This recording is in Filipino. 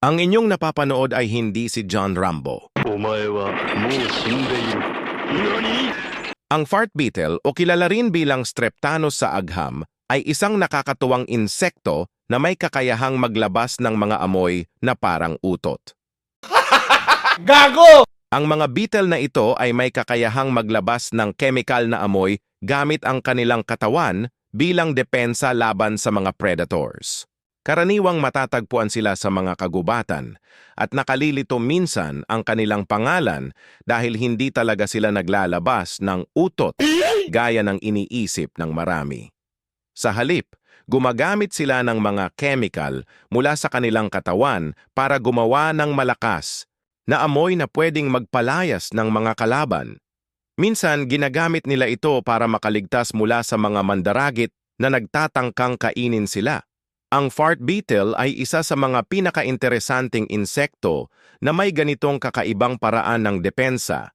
Ang inyong napapanood ay hindi si John Rambo. お前はもう死んでいる。何？ Ang fart beetle o kilala rin bilang Streptanus sa agham ay isang nakakatuwang insekto na may kakayahang maglabas ng mga amoy na parang utot. Gago! Ang mga beetle na ito ay may kakayahang maglabas ng chemical na amoy gamit ang kanilang katawan bilang depensa laban sa mga predators. Karaniwang matatagpuan sila sa mga kagubatan at nakalilito minsan ang kanilang pangalan dahil hindi talaga sila naglalabas ng utot gaya ng iniisip ng marami. Sa halip, gumagamit sila ng mga chemical mula sa kanilang katawan para gumawa ng malakas na amoy na pwedeng magpalayas ng mga kalaban. Minsan, ginagamit nila ito para makaligtas mula sa mga mandaragit na nagtatangkang kainin sila. Ang fart beetle ay isa sa mga pinaka-interesanting insekto na may ganitong kakaibang paraan ng depensa